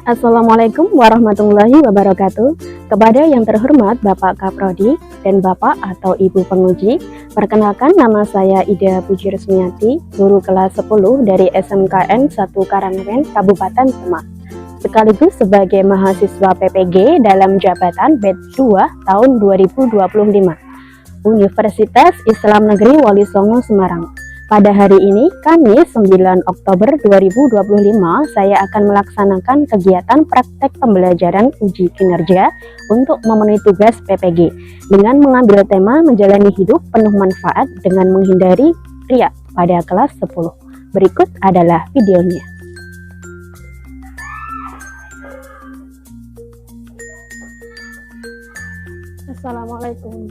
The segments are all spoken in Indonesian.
Assalamualaikum warahmatullahi wabarakatuh. Kepada yang terhormat Bapak Kaprodi dan Bapak atau Ibu penguji, perkenalkan nama saya Ida Puji Resmiati, guru kelas 10 dari SMKN 1 Karangren, Kabupaten Demak, sekaligus sebagai mahasiswa PPG dalam jabatan batch 2 tahun 2025, Universitas Islam Negeri Wali Songo Semarang. Pada hari ini, Kamis 9 Oktober 2025, saya akan melaksanakan kegiatan praktek pembelajaran uji kinerja untuk memenuhi tugas PPG dengan mengambil tema menjalani hidup penuh manfaat dengan menghindari riya pada kelas 10. Berikut adalah videonya. Assalamualaikum.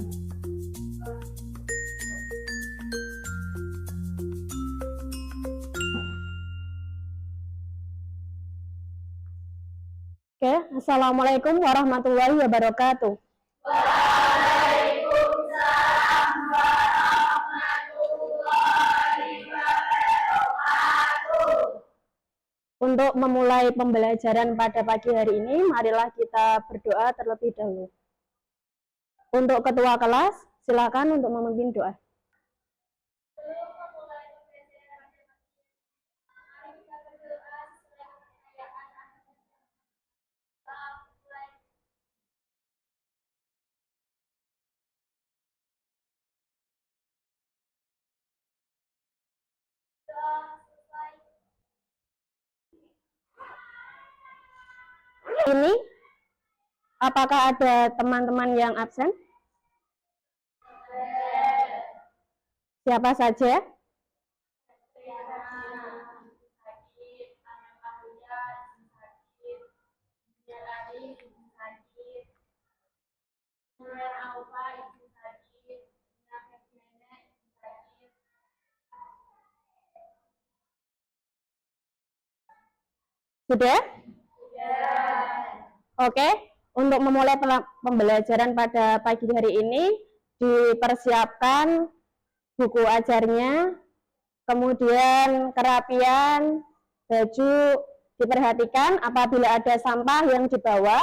Oke, Assalamualaikum warahmatullahi wabarakatuh. Waalaikumsalam warahmatullahi wabarakatuh. Untuk memulai pembelajaran pada pagi hari ini, marilah kita berdoa terlebih dahulu. Untuk ketua kelas, silakan untuk memimpin doa. Ini, apakah ada teman-teman yang absen? Siapa saja? Sudah? Oke, untuk memulai pembelajaran pada pagi hari ini, dipersiapkan buku ajarnya, kemudian kerapian, baju, diperhatikan apabila ada sampah yang di bawah,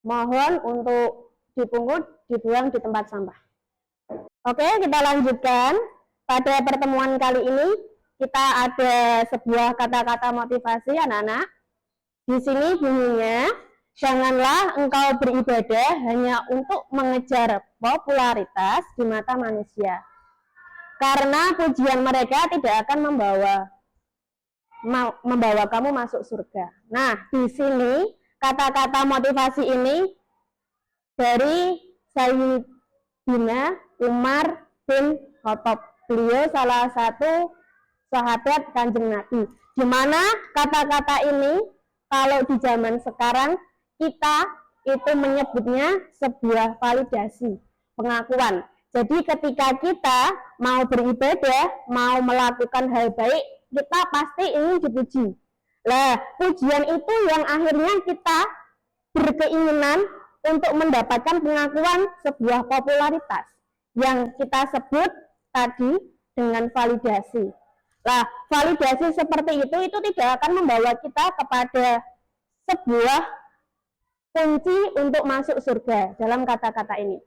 mohon untuk dipungut, dibuang di tempat sampah. Oke, kita lanjutkan. Pada pertemuan kali ini, kita ada sebuah kata-kata motivasi anak-anak. Di sini bunyinya, janganlah engkau beribadah hanya untuk mengejar popularitas di mata manusia. Karena pujian mereka tidak akan membawa kamu masuk surga. Nah, di sini kata-kata motivasi ini dari Sayyidina Umar bin Khattab. Beliau salah satu sahabat Kanjeng Nabi. Di mana kata-kata ini kalau di zaman sekarang kita itu menyebutnya sebuah validasi, pengakuan. Jadi ketika kita mau beribadah, mau melakukan hal baik, kita pasti ingin dipuji. Nah, pujian itu yang akhirnya kita berkeinginan untuk mendapatkan pengakuan sebuah popularitas yang kita sebut tadi dengan validasi. Nah, validasi seperti itu tidak akan membawa kita kepada sebuah kunci untuk masuk surga dalam kata-kata ini.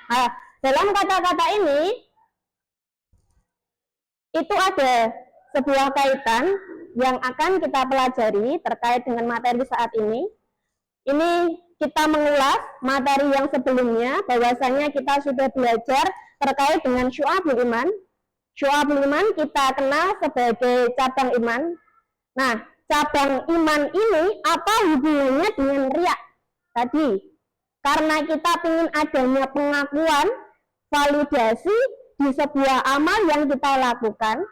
Nah, dalam kata-kata ini itu ada sebuah kaitan yang akan kita pelajari terkait dengan materi saat ini. Ini kita mengulas materi yang sebelumnya, bahwasanya kita sudah belajar terkait dengan syu'abul iman, Syu'abul iman kita kenal sebagai cabang iman. Nah, cabang iman ini apa hubungannya dengan riya? Tadi, karena kita ingin adanya pengakuan, validasi di sebuah amal yang kita lakukan.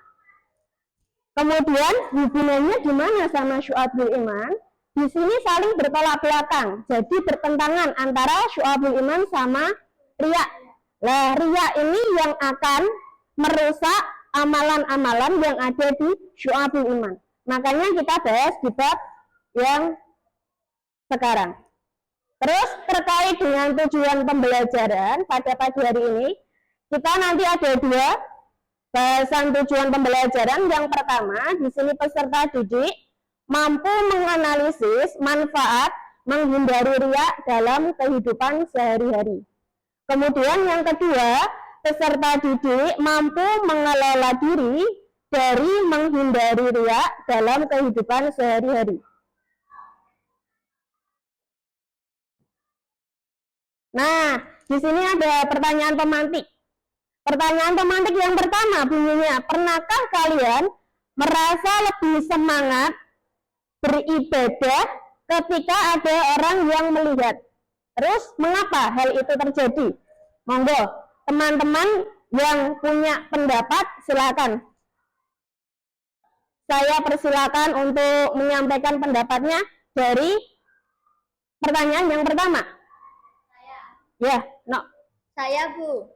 Kemudian hubungannya gimana sama syu'abul iman? Di sini saling bertolak belakang. Jadi bertentangan antara syu'abul iman sama riya. Nah, riya ini yang akan merusak amalan-amalan yang ada di syu'abul iman. Makanya kita bahas di bab yang sekarang. Terus terkait dengan tujuan pembelajaran pada pagi hari ini, kita nanti ada dua bahasan tujuan pembelajaran. Yang pertama, di sini peserta didik mampu menganalisis manfaat menghindari riya dalam kehidupan sehari-hari. Kemudian yang kedua, peserta didik mampu mengelola diri dari menghindari riya dalam kehidupan sehari-hari. Nah, di sini ada pertanyaan pemantik. Pertanyaan pemantik yang pertama bunyinya, pernahkah kalian merasa lebih semangat beribadah ketika ada orang yang melihat? Terus mengapa hal itu terjadi? Monggo, teman-teman yang punya pendapat silakan. Saya persilakan untuk menyampaikan pendapatnya dari pertanyaan yang pertama. Ya, no. Saya, Bu.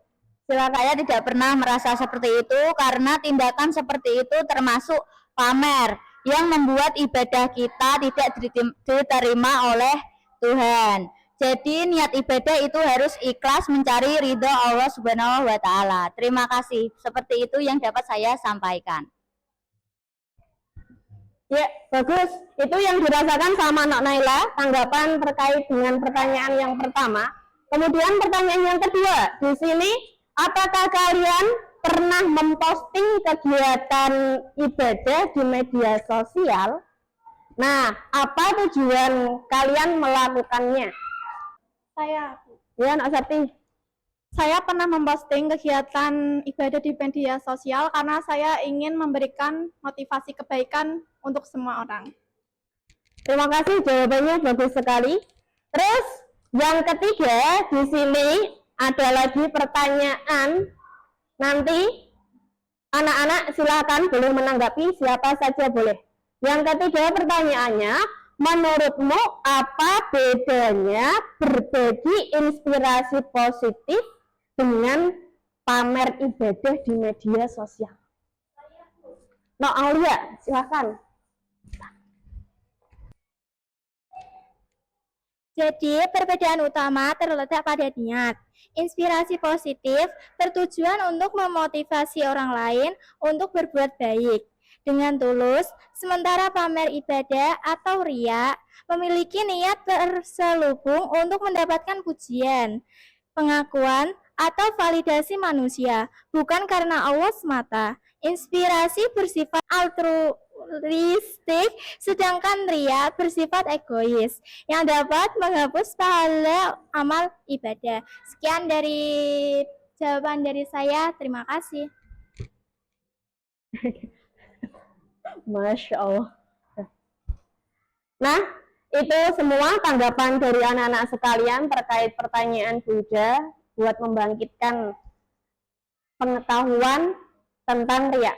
Silakan. Saya tidak pernah merasa seperti itu karena tindakan seperti itu termasuk pamer yang membuat ibadah kita tidak diterima oleh Tuhan. Jadi niat ibadah itu harus ikhlas mencari ridho Allah Subhanahu wa Ta'ala. Terima kasih. Seperti itu yang dapat saya sampaikan. Ya, bagus. Itu yang dirasakan sama Nok Naila, tanggapan terkait dengan pertanyaan yang pertama. Kemudian pertanyaan yang kedua, di sini, apakah kalian pernah memposting kegiatan ibadah di media sosial? Nah, apa tujuan kalian melakukannya? Saya Ya, Nak Septi. saya pernah memposting kegiatan ibadah di media sosial karena saya ingin memberikan motivasi kebaikan untuk semua orang. Terima kasih, jawabannya bagus sekali. Terus yang ketiga di sini ada lagi pertanyaan. Nanti anak-anak silakan boleh menanggapi, siapa saja boleh. Yang ketiga pertanyaannya, menurutmu apa bedanya berbagi inspirasi positif dengan pamer ibadah di media sosial? Nok Aulia, silakan. Jadi, perbedaan utama terletak pada niat. Inspirasi positif bertujuan untuk memotivasi orang lain untuk berbuat baik dengan tulus, sementara pamer ibadah atau riya memiliki niat terselubung untuk mendapatkan pujian, pengakuan, atau validasi manusia, bukan karena Allah semata. Inspirasi bersifat altruistik, sedangkan riya bersifat egois yang dapat menghapus pahala amal ibadah. Sekian dari jawaban dari saya. Terima kasih. Masya Allah. Nah, itu semua tanggapan dari anak-anak sekalian terkait pertanyaan Buddha buat membangkitkan pengetahuan tentang riya.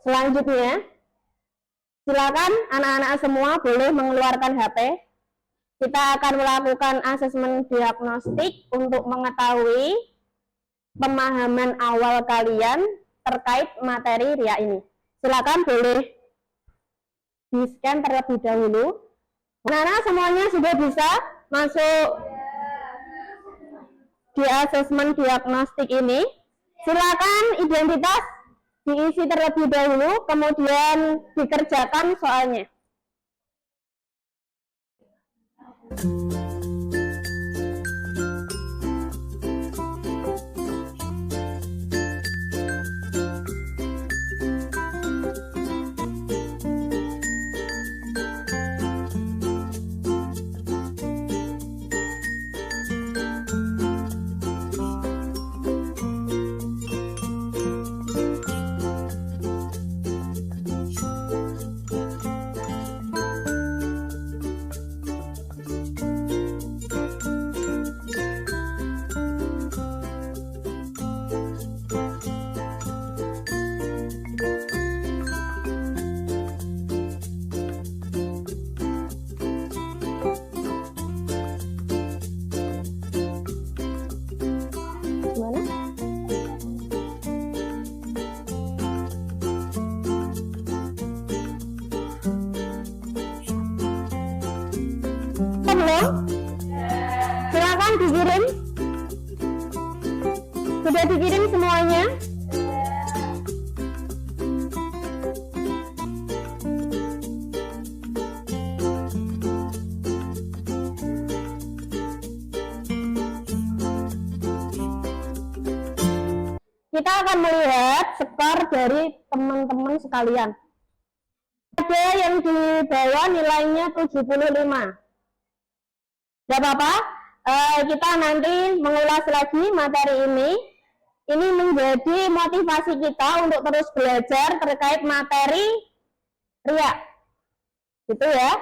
Selanjutnya, silakan anak-anak semua boleh mengeluarkan HP. Kita akan melakukan asesmen diagnostik untuk mengetahui pemahaman awal kalian terkait materi riya ini. Silakan boleh di-scan terlebih dahulu. Anak-anak semuanya sudah bisa masuk di asesmen diagnostik ini. Silakan identitas diisi terlebih dahulu, kemudian dikerjakan soalnya. kita akan melihat skor dari teman-teman sekalian. Ada yang di bawah nilainya 75. Gak apa-apa, kita nanti mengulas lagi materi ini. Ini menjadi motivasi kita untuk terus belajar terkait materi riya. Gitu ya.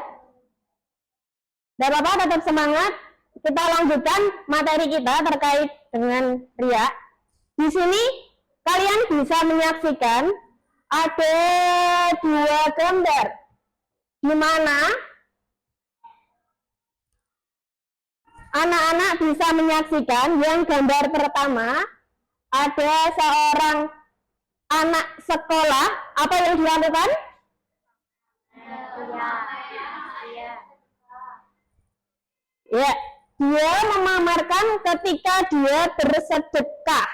Gak apa-apa, tetap semangat. Kita lanjutkan materi kita terkait dengan riya. Di sini kalian bisa menyaksikan ada 2 gambar, di mana anak-anak bisa menyaksikan yang gambar pertama ada seorang anak sekolah. Apa yang dilakukan? Ya, dia memamerkan ketika dia bersedekah.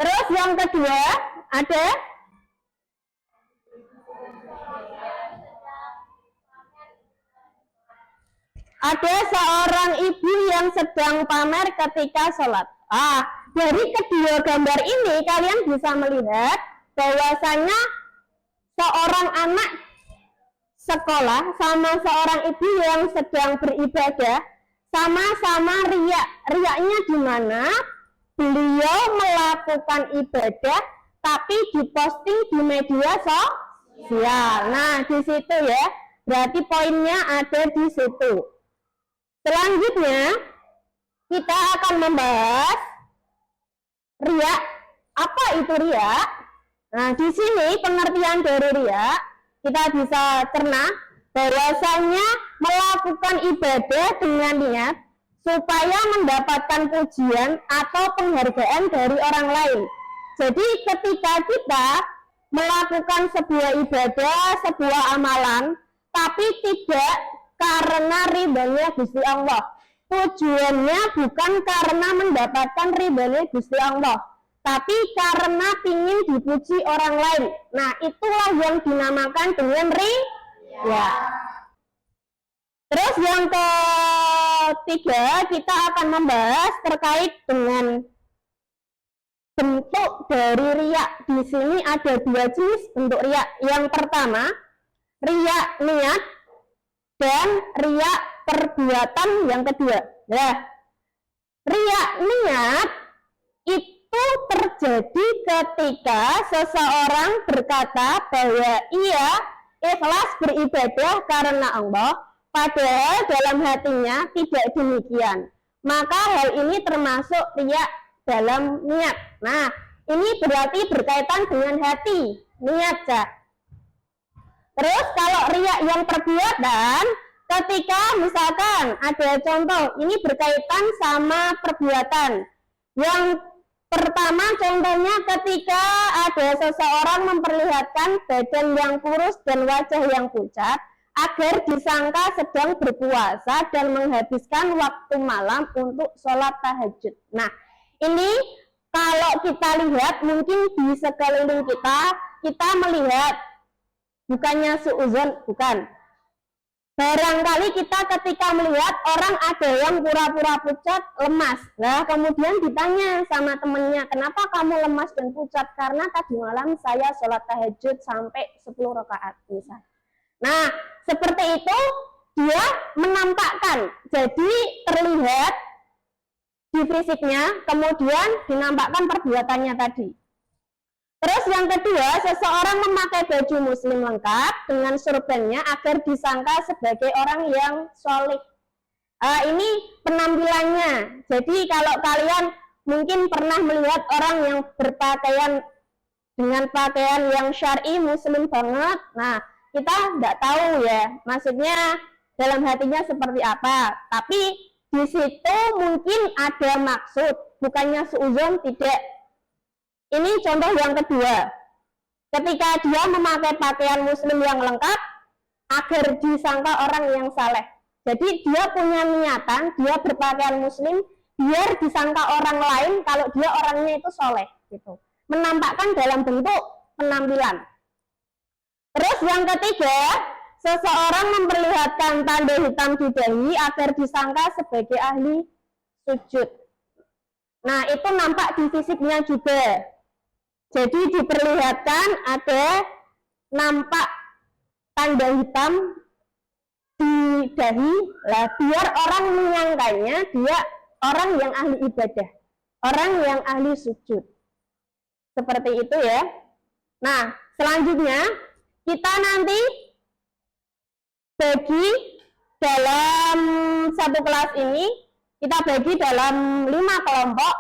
Terus yang kedua ada seorang ibu yang sedang pamer ketika sholat. Dari kedua gambar ini kalian bisa melihat bahwasanya seorang anak sekolah sama seorang ibu yang sedang beribadah sama-sama riya. Riyanya di mana? Beliau melakukan ibadah tapi diposting di media sosial. Nah, di situ ya. Berarti poinnya ada di situ. Selanjutnya kita akan membahas riya. Apa itu riya? Nah, di sini pengertian dari riya kita bisa cerna bahwasanya melakukan ibadah dengan niat supaya mendapatkan pujian atau penghargaan dari orang lain. Jadi ketika kita melakukan sebuah ibadah, sebuah amalan, tapi tidak karena ridhonya Gusti Allah. Tujuannya bukan karena mendapatkan ridhonya Gusti Allah, tapi karena ingin dipuji orang lain. Nah, itulah yang dinamakan dengan riya. Terus yang ketiga, kita akan membahas terkait dengan bentuk dari riya. Di sini ada 2 jenis bentuk riya. Yang pertama, riya niat dan riya perbuatan yang kedua. Nah, riya niat itu terjadi ketika seseorang berkata bahwa ia ikhlas beribadah karena Allah, padahal dalam hatinya tidak demikian. Maka hal ini termasuk riya dalam niat. Nah, ini berarti berkaitan dengan hati, niat ya. Terus kalau riya yang perbuatan, ketika misalkan ada contoh, ini berkaitan sama perbuatan. Yang pertama contohnya ketika ada seseorang memperlihatkan badan yang kurus dan wajah yang pucat agar disangka sedang berpuasa dan menghabiskan waktu malam untuk sholat tahajud. Nah, ini kalau kita lihat mungkin di sekeliling kita melihat bukannya suuzon, bukan. Barangkali kita ketika melihat orang ada yang pura-pura pucat, lemas. Nah, kemudian ditanya sama temennya, kenapa kamu lemas dan pucat? Karena tadi malam saya sholat tahajud sampai 10 rakaat misalnya. Nah, seperti itu dia menampakkan. Jadi terlihat di fisiknya, kemudian dinampakkan perbuatannya tadi. Terus yang kedua, seseorang memakai baju muslim lengkap dengan surbannya agar disangka sebagai orang yang soleh. Ini penampilannya. Jadi kalau kalian mungkin pernah melihat orang yang berpakaian dengan pakaian yang syar'i muslim banget, nah kita nggak tahu ya, maksudnya dalam hatinya seperti apa. Tapi di situ mungkin ada maksud, bukannya suuzon, tidak. Ini contoh yang kedua. Ketika dia memakai pakaian muslim yang lengkap agar disangka orang yang saleh. Jadi dia punya niatan, dia berpakaian muslim biar disangka orang lain kalau dia orangnya itu soleh gitu. Menampakkan dalam bentuk penampilan. Terus yang ketiga, seseorang memperlihatkan tanda hitam di dahi agar disangka sebagai ahli sujud. Nah, itu nampak di fisiknya juga. Jadi diperlihatkan ada nampak tanda hitam di dahi, lah biar orang menyangkanya dia orang yang ahli ibadah, orang yang ahli sujud. Seperti itu ya. Nah, selanjutnya kita nanti bagi dalam satu kelas ini, kita bagi dalam 5 kelompok.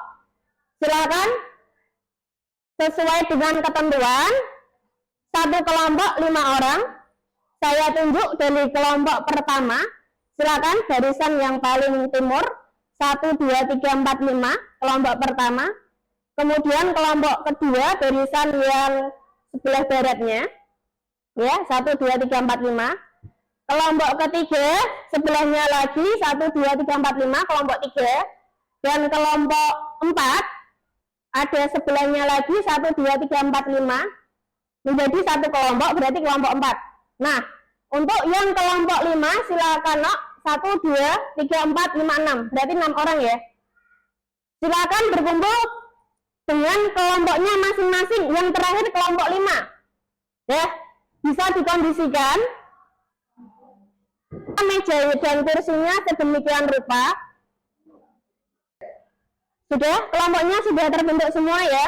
Silakan sesuai dengan ketentuan, satu kelompok 5 orang. Saya tunjuk dari kelompok pertama. Silakan barisan yang paling timur, 1, 2, 3, 4, 5, kelompok pertama. Kemudian kelompok kedua barisan yang sebelah baratnya, ya, 1, 2, 3, 4, 5. Kelompok ketiga sebelahnya lagi 1, 2, 3, 4, 5, kelompok 3. Dan kelompok 4 ada sebelahnya lagi 1, 2, 3, 4, 5, menjadi satu kelompok, berarti kelompok 4. Nah, untuk yang kelompok 5 silakan 1, 2, 3, 4, 5, 6, berarti 6 orang ya. Silakan berkumpul dengan kelompoknya masing-masing. Yang terakhir kelompok 5 ya, bisa dikondisikan meja dan kursinya sedemikian rupa. Sudah, kelompoknya sudah terbentuk semua ya.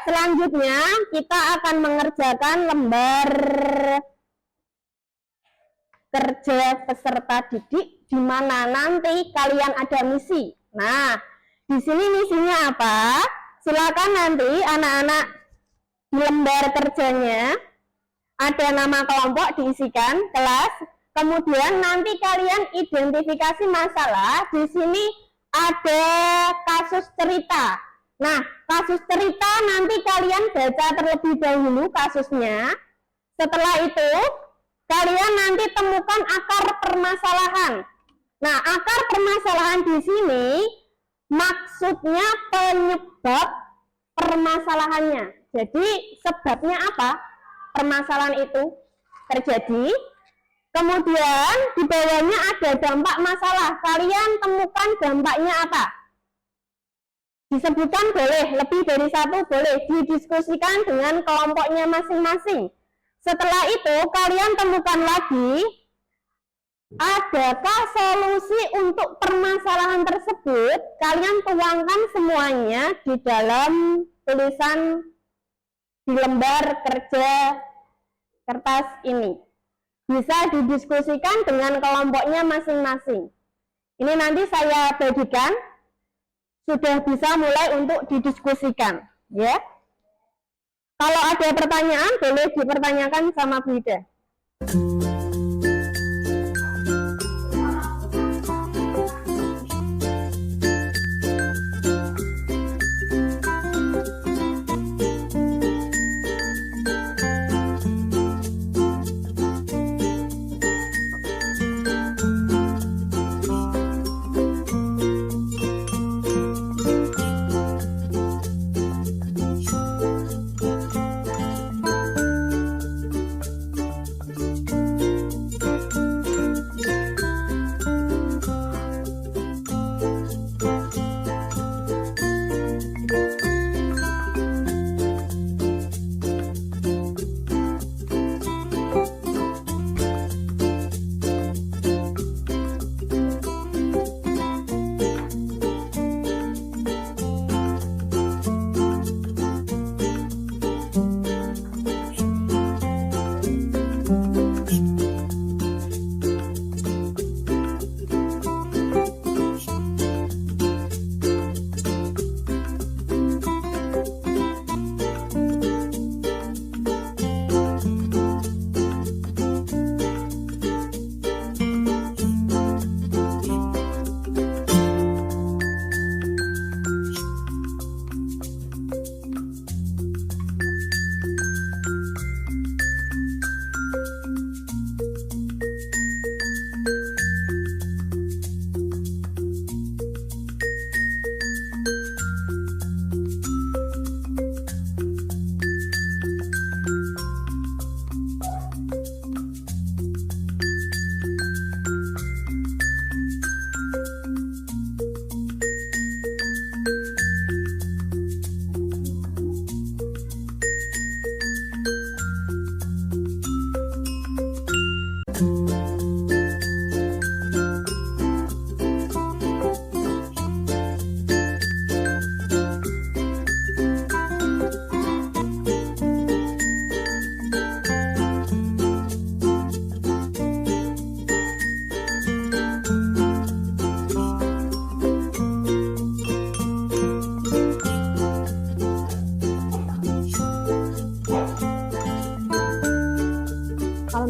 Selanjutnya kita akan mengerjakan lembar kerja peserta didik, di mana nanti kalian ada misi. Nah, di sini misinya apa? Silakan nanti anak-anak di lembar kerjanya ada nama kelompok diisikan, kelas. Kemudian nanti kalian identifikasi masalah. Di sini ada kasus cerita. Nah, kasus cerita nanti kalian baca terlebih dahulu kasusnya. Setelah itu, kalian nanti temukan akar permasalahan. Nah, akar permasalahan di sini maksudnya penyebab permasalahannya. Jadi, sebabnya apa permasalahan itu terjadi. Kemudian di bawahnya ada dampak masalah. Kalian temukan dampaknya apa? Disebutkan boleh, lebih dari satu boleh, didiskusikan dengan kelompoknya masing-masing. Setelah itu kalian temukan lagi, adakah solusi untuk permasalahan tersebut. Kalian tuangkan semuanya di dalam tulisan di lembar kerja kertas ini. Bisa didiskusikan dengan kelompoknya masing-masing. Ini nanti saya bagikan, sudah bisa mulai untuk didiskusikan ya. Kalau ada pertanyaan boleh dipertanyakan sama Bu Ida.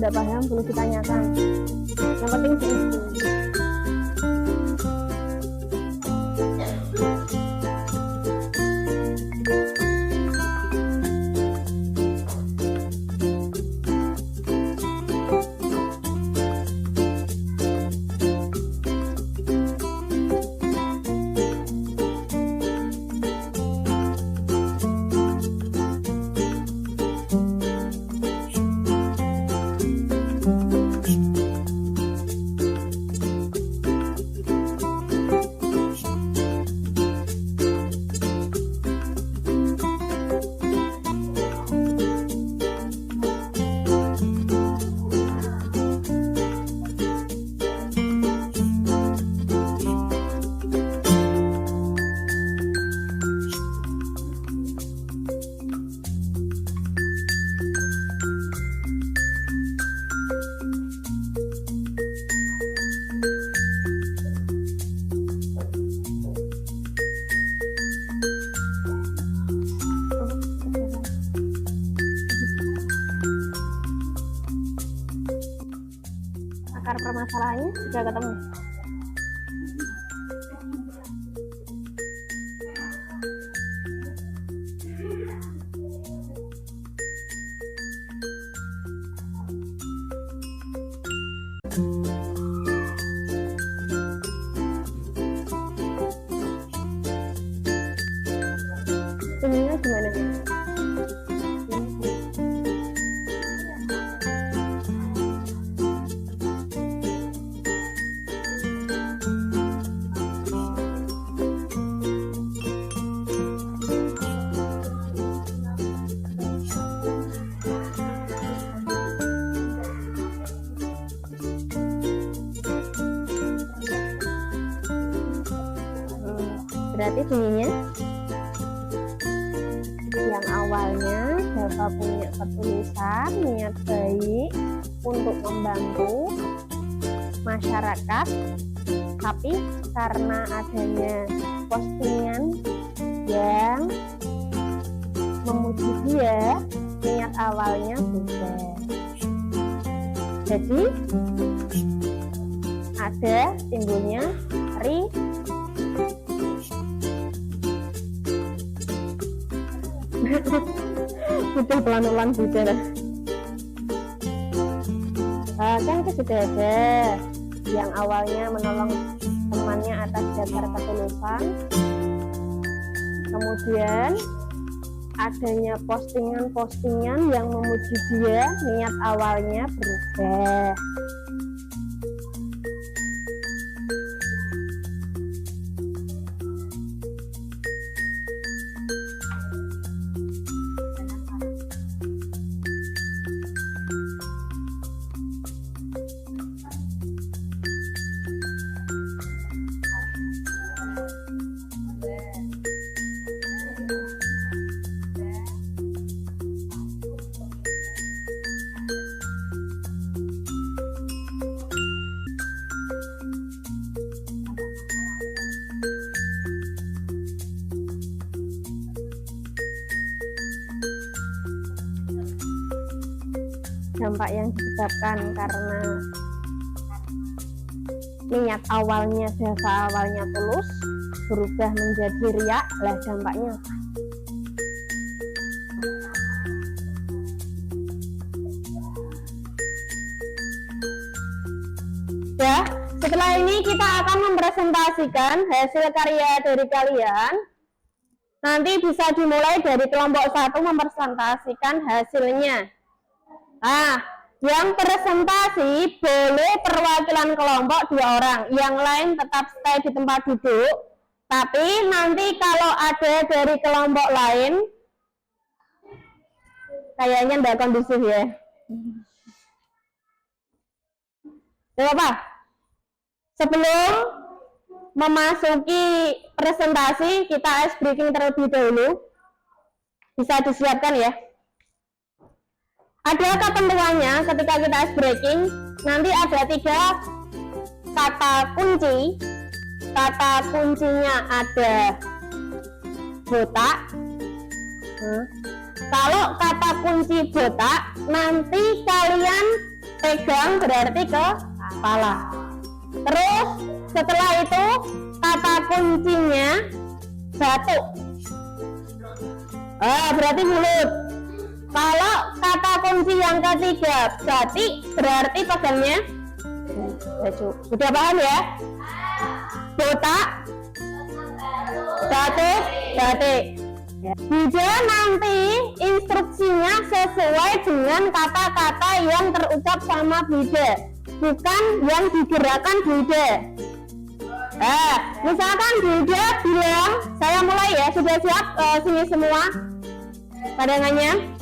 tidak paham boleh ditanyakan. Yang penting diisi. Akar permasalahannya sudah ketemu. Ininya gimana? Berarti bunyinya yang awalnya Bapak punya ketulusan, niat baik untuk membantu masyarakat, tapi karena adanya postingan yang memuji dia, niat awalnya berubah. Jadi ada timbulnya sudah pelan-pelan bicara. Kan sudah ada yang awalnya menolong temannya atas dasar ketulusan, kemudian adanya postingan-postingan yang memuji dia, niat awalnya berubah. Dampak yang disebabkan karena niat awalnya, jasa awalnya tulus berubah menjadi riak, lah dampaknya apa? Ya, setelah ini kita akan mempresentasikan hasil karya dari kalian. Nanti bisa dimulai dari kelompok 1 mempresentasikan hasilnya. Nah, yang presentasi boleh perwakilan kelompok 2 orang, yang lain tetap stay di tempat duduk. Tapi nanti kalau ada dari kelompok lain, kayaknya tidak kondusif ya. Tidak apa? Sebelum memasuki presentasi, kita ice breaking terlebih dahulu. Bisa disiapkan ya. Ada ketentuannya ketika kita ice breaking, nanti ada 3 kata kunci. Kata kuncinya ada botak. Kalau kata kunci botak, nanti kalian pegang berarti ke kepala. Terus setelah itu kata kuncinya batuk. Berarti mulut. Kalau kata kunci yang ketiga batik, berarti pegangnya baju. Udah paham ya? Botak, batuk, batik. Juga nanti instruksinya sesuai dengan kata-kata yang terucap sama Bude, bukan yang digerakkan Bude. Misalkan Bude bilang, saya mulai ya, sudah siap sini semua pandangannya.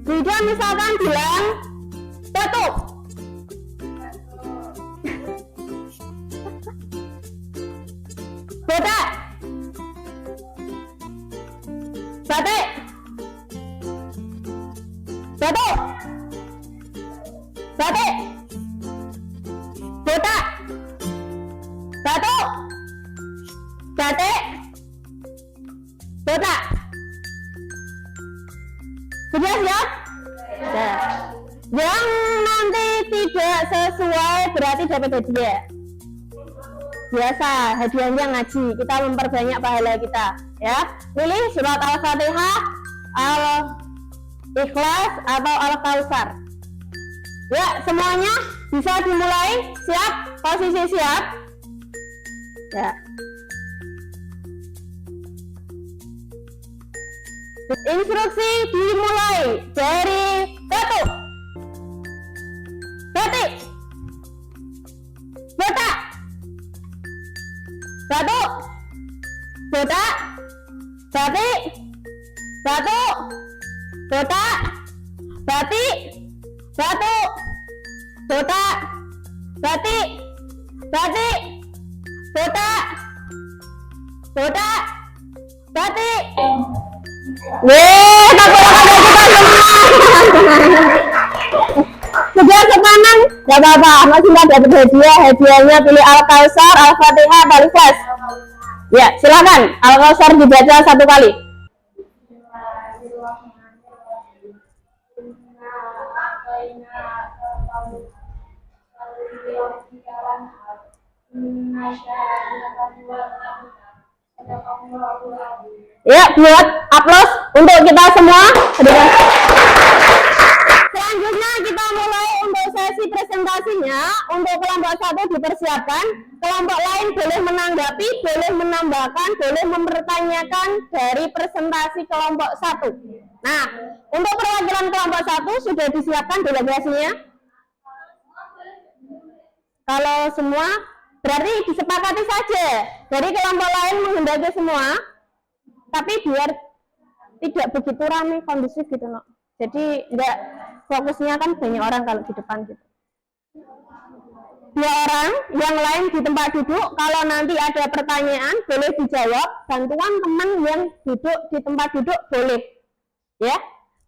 Bude misalkan bilang batuk. Botak. Batik. Batuk. Batik. Botak. Batuk. Batik. Botak. Sudah siap? Sudah. Yang nanti tidak sesuai berarti dapat hadiah. Biasa, hadiahnya ngaji. Kita memperbanyak pahala kita, ya. Pilih surat Al-Fatihah, Al-Ikhlas atau Al-Kausar. Ya, semuanya bisa dimulai. Siap? Posisi siap? Ya. Instruksi dimulai dari batuk, batik, botak, batuk, botak, batik, batuk, botak, batik, batuk, botak, batik, batik, botak, botak, batik. Sudah sepanang, gak apa-apa, masih nggak dapat hadiah. Hadiahnya pilih Al-Kausar, Al-Fatihah, Al-Ikhlas. Ya, silakan. Al-Kausar dibaca satu kali. Ya, buat aplaus untuk kita semua. Selanjutnya kita mulai untuk sesi presentasinya. Untuk kelompok 1 dipersiapkan, kelompok lain boleh menanggapi, boleh menambahkan, boleh mempertanyakan dari presentasi kelompok 1. Nah, untuk perwakilan kelompok 1 sudah disiapkan delegasinya. Kalau semua berarti disepakati saja. Jadi kelompok lain menghendaki semua, tapi biar tidak begitu ramai, kondusif gitu, no. Jadi enggak, fokusnya kan banyak orang kalau di depan gitu. 2 orang, yang lain di tempat duduk. Kalau nanti ada pertanyaan boleh dijawab, bantuan teman yang duduk di tempat duduk boleh. Ya,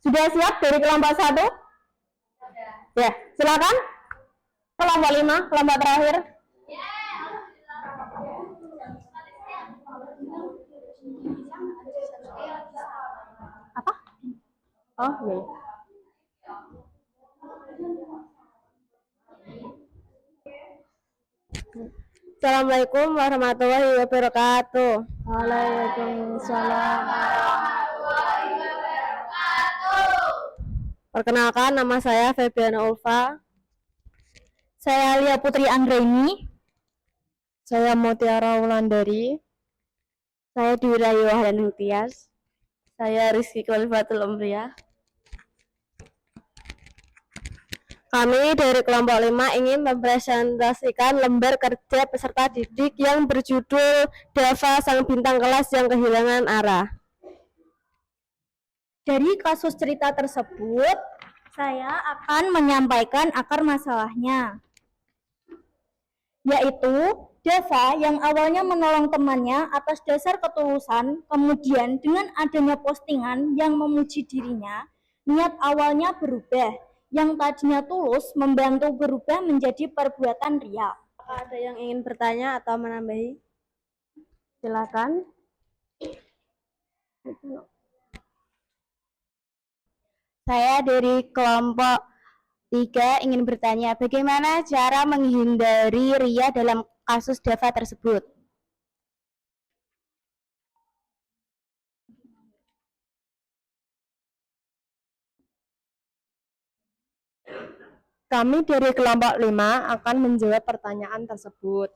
sudah siap dari kelompok 1? Ya, silakan. Kelompok 5, kelompok terakhir. Apa? Oh, iya. Assalamualaikum warahmatullahi wabarakatuh. Waalaikumsalam. Perkenalkan, nama saya Febiana Ulfa. Saya Lia Putri Anggraini. Saya Mutiara Wulandari. Saya Dwi Wahdan Tias. Saya Rizky Khalifatul Umriyah. Kami dari kelompok 5 ingin mempresentasikan lembar kerja peserta didik yang berjudul Dava Sang Bintang Kelas yang Kehilangan Arah. Dari kasus cerita tersebut, saya akan menyampaikan akar masalahnya, yaitu Dava yang awalnya menolong temannya atas dasar ketulusan, kemudian dengan adanya postingan yang memuji dirinya, niat awalnya berubah, yang tadinya tulus membantu berubah menjadi perbuatan riya. Apakah ada yang ingin bertanya atau menambahi? Silakan. Saya dari kelompok 3. Ingin bertanya, bagaimana cara menghindari ria dalam kasus Dava tersebut? Kami dari kelompok 5 akan menjawab pertanyaan tersebut.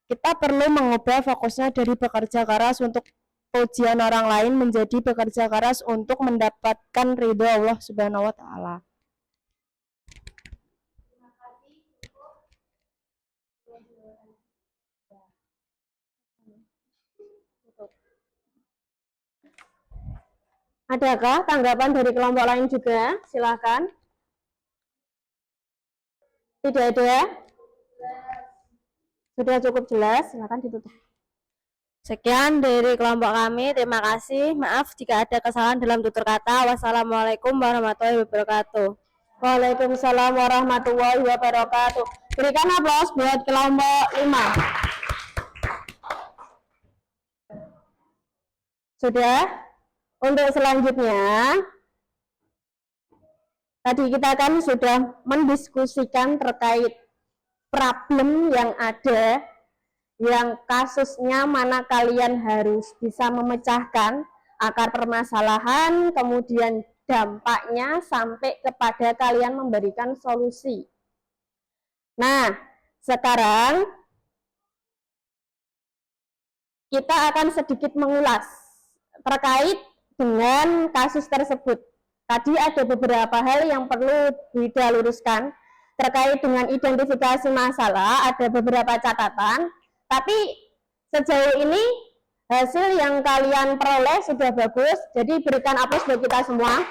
Kita perlu mengubah fokusnya dari bekerja keras untuk pujian orang lain menjadi bekerja keras untuk mendapatkan ridho Allah Subhanahu wa taala. Adakah tanggapan dari kelompok lain juga? Silakan. Tidak ada? Sudah cukup jelas, silakan ditutup. Sekian dari kelompok kami, terima kasih. Maaf jika ada kesalahan dalam tutur kata. Wassalamualaikum warahmatullahi wabarakatuh. Waalaikumsalam warahmatullahi wabarakatuh. Berikan aplaus buat kelompok 5. Sudah? Untuk selanjutnya, tadi kita kan sudah mendiskusikan terkait problem yang ada, yang kasusnya mana kalian harus bisa memecahkan akar permasalahan, kemudian dampaknya sampai kepada kalian memberikan solusi. Nah, sekarang kita akan sedikit mengulas terkait dengan kasus tersebut. Tadi ada beberapa hal yang perlu diluruskan terkait dengan identifikasi masalah, ada beberapa catatan, tapi sejauh ini hasil yang kalian peroleh sudah bagus, jadi berikan aplaus buat kita semua.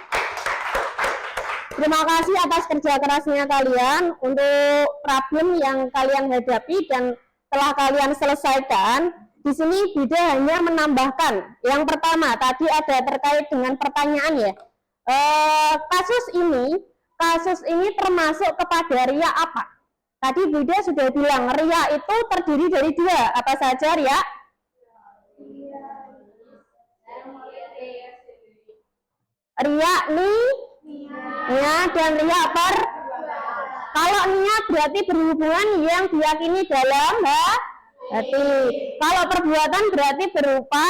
Terima kasih atas kerja kerasnya kalian untuk problem yang kalian hadapi dan telah kalian selesaikan. Di sini Bida hanya menambahkan, yang pertama tadi ada terkait dengan pertanyaan ya, kasus ini termasuk kepada ria apa? Tadi Bida sudah bilang ria itu terdiri dari 2, apa saja ria? Ria niat dan ria per. Kalau niat berarti berhubungan yang diyakini dalam hati. Kalau perbuatan berarti berupa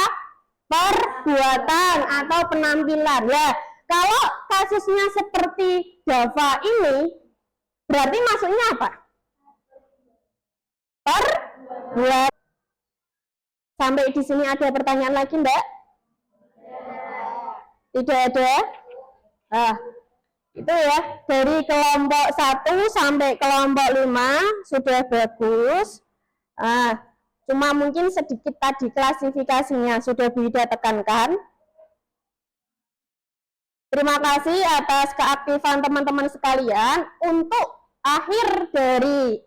perbuatan atau penampilan. Ya, kalau kasusnya seperti Dava ini, berarti maksudnya apa? Perbuatan. Sampai di sini ada pertanyaan lagi, Mbak? Tidak ada? Itu ya, dari kelompok 1 sampai kelompok 5 sudah bagus. Cuma mungkin sedikit tadi klasifikasinya sudah Bida tekankan. Terima kasih atas keaktifan teman-teman sekalian. Untuk akhir dari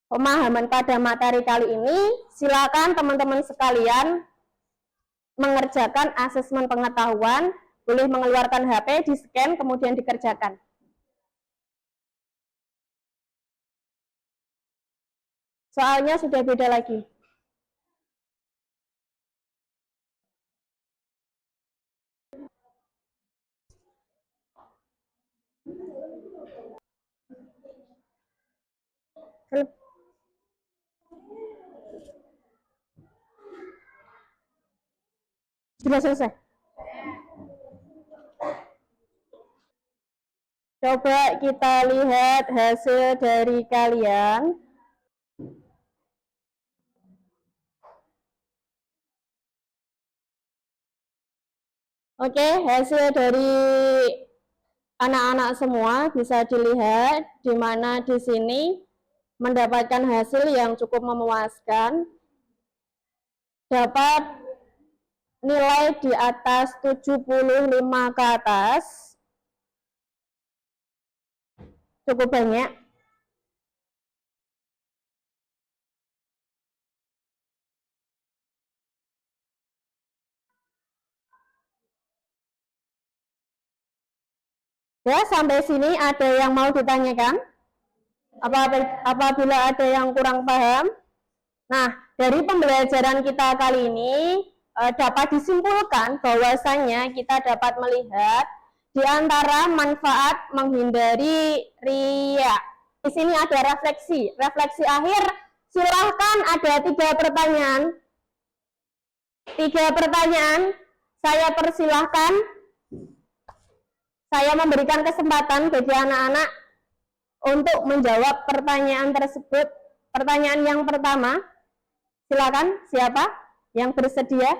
pemahaman pada materi kali ini, silakan teman-teman sekalian mengerjakan asesmen pengetahuan, boleh mengeluarkan HP, di-scan, kemudian dikerjakan. Soalnya sudah beda lagi. Sudah selesai. Coba kita lihat hasil dari kalian. Oke, hasil dari anak-anak semua bisa dilihat di mana di sini mendapatkan hasil yang cukup memuaskan. Dapat nilai di atas 75 ke atas. Cukup banyak. Ya, sampai sini ada yang mau ditanyakan? Apabila ada yang kurang paham? Nah, dari pembelajaran kita kali ini dapat disimpulkan bahwasanya kita dapat melihat Di antara manfaat menghindari riya. Di sini ada refleksi. Refleksi akhir, silahkan, ada 3 pertanyaan. 3 pertanyaan, saya persilahkan. Saya memberikan kesempatan bagi anak-anak untuk menjawab pertanyaan tersebut. Pertanyaan yang pertama, silakan, siapa yang bersedia?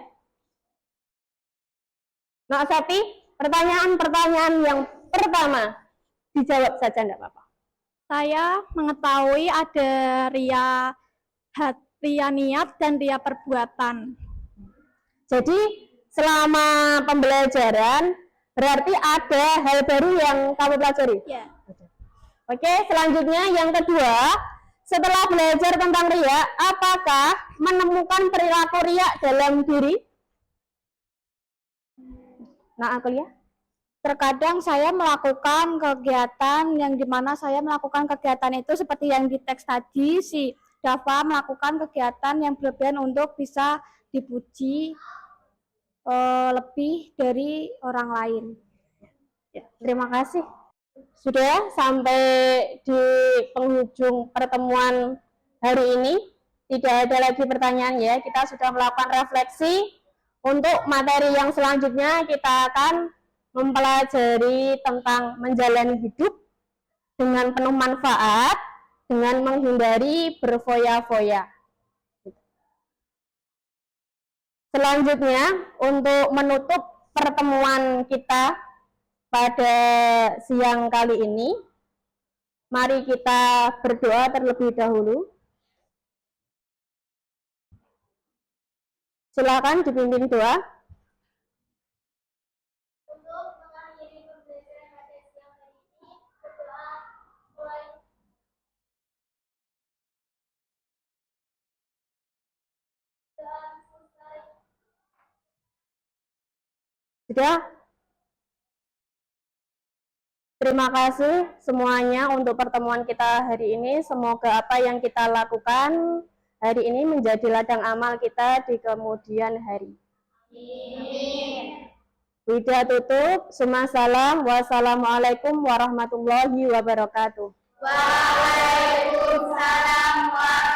Nak Sati, pertanyaan yang pertama, dijawab saja, enggak apa-apa. Saya mengetahui ada ria niat dan ria perbuatan. Jadi, selama pembelajaran, berarti ada hal baru yang kamu pelajari? Ya. Oke, selanjutnya yang kedua, setelah belajar tentang ria, apakah menemukan perilaku ria dalam diri? Nah, aku lihat. Terkadang saya melakukan kegiatan yang dimana saya melakukan kegiatan itu seperti yang di teks tadi, si Dava melakukan kegiatan yang berlebihan untuk bisa dipuji lebih dari orang lain. Ya, terima kasih. Sudah sampai di penghujung pertemuan hari ini. Tidak ada lagi pertanyaan ya. Kita sudah melakukan refleksi. Untuk materi yang selanjutnya kita akan mempelajari tentang menjalani hidup dengan penuh manfaat, dengan menghindari berfoya-foya. Selanjutnya, untuk menutup pertemuan kita pada siang kali ini, mari kita berdoa terlebih dahulu. Silakan dipimpin doa. Untuk mengakhiri pembelajaran pada siang hari ini, berdoa mulai. Doa selesai. Sudah? Terima kasih semuanya untuk pertemuan kita hari ini. Semoga apa yang kita lakukan hari ini menjadi ladang amal kita di kemudian hari. Amin. Wida tutup. Salam. Wassalamualaikum warahmatullahi wabarakatuh. Waalaikumsalam warahmatullahi